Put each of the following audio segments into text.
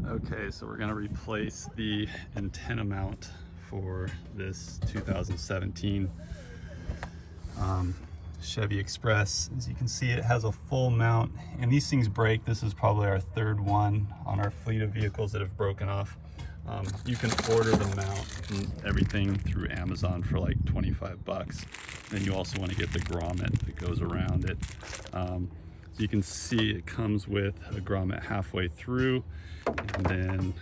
Okay, so we're gonna replace the antenna mount for this 2017 Chevy Express. As you can see, it has a full mount, and these things break. This is probably our third one on our fleet of vehicles that have broken off. You can order the mount and everything through Amazon for like 25 bucks. Then you also want to get the grommet that goes around it. So you can see it comes with a grommet halfway through, and then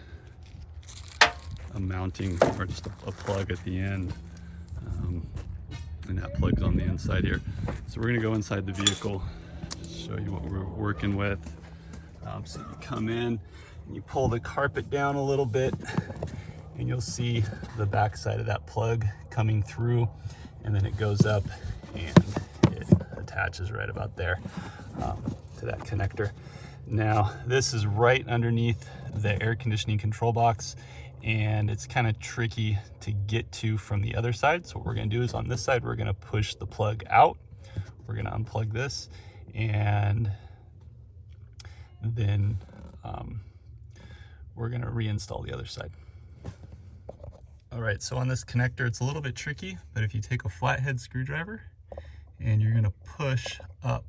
a mounting or just a plug at the end. And that plug's on the inside here. So we're gonna go inside the vehicle, show you what we're working with. So you come in and you pull the carpet down a little bit, and you'll see the back side of that plug coming through, and then it goes up and it attaches right about there to that connector. Now this is right underneath the air conditioning control box, and it's kind of tricky to get to from the other side. So what we're going to do is on this side, we're going to push the plug out. We're going to unplug this, and then we're going to reinstall the other side. All right, so on this connector, it's a little bit tricky, but if you take a flathead screwdriver and you're going to push up,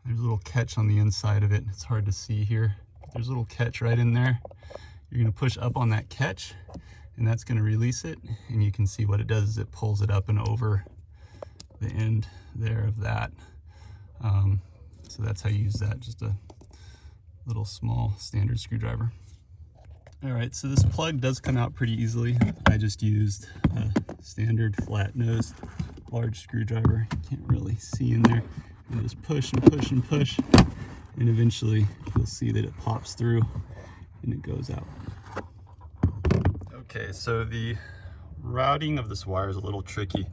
there's a little catch on the inside of it. It's hard to see here. There's a little catch right in there. You're going to push up on that catch, and that's going to release it, and you can see what it does is it pulls it up and over the end there of that. So that's how you use that, just a little small standard screwdriver. All right, so this plug does come out pretty easily. I just used a standard flat-nosed large screwdriver. You can't really see in there. You just push and push and push, and eventually you'll see that it pops through and it goes out. Okay, so the routing of this wire is a little tricky.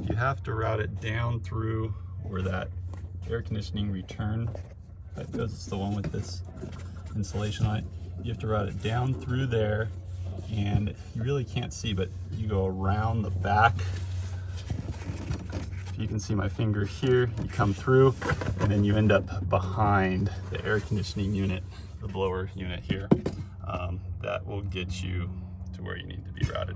You have to route it down through where that air conditioning return that goes. It's the one with this insulation on it. You have to route it down through there, and you really can't see, but you go around the back. You can see my finger here. You come through, and then you end up behind the air conditioning unit, the blower unit here. That will get you to where you need to be routed.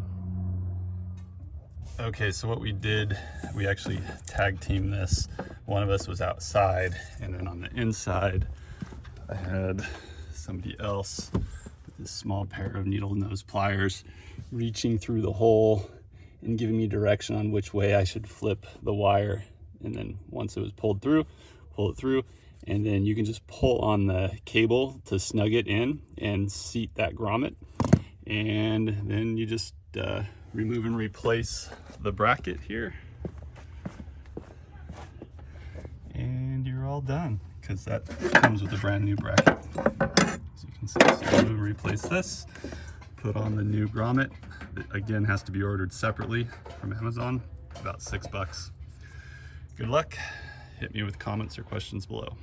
Okay, so what we did, we actually tag teamed this. One of us was outside, and then on the inside, I had somebody else with this small pair of needle nose pliers reaching through the hole and giving me direction on which way I should flip the wire. And then once it was pulled through, pull it through, and then you can just pull on the cable to snug it in and seat that grommet. And then you just remove and replace the bracket here. And you're all done, because that comes with a brand new bracket. As you can see, so remove and replace this, put on the new grommet. It again has to be ordered separately from Amazon, about $6. Good luck. Hit me with comments or questions below.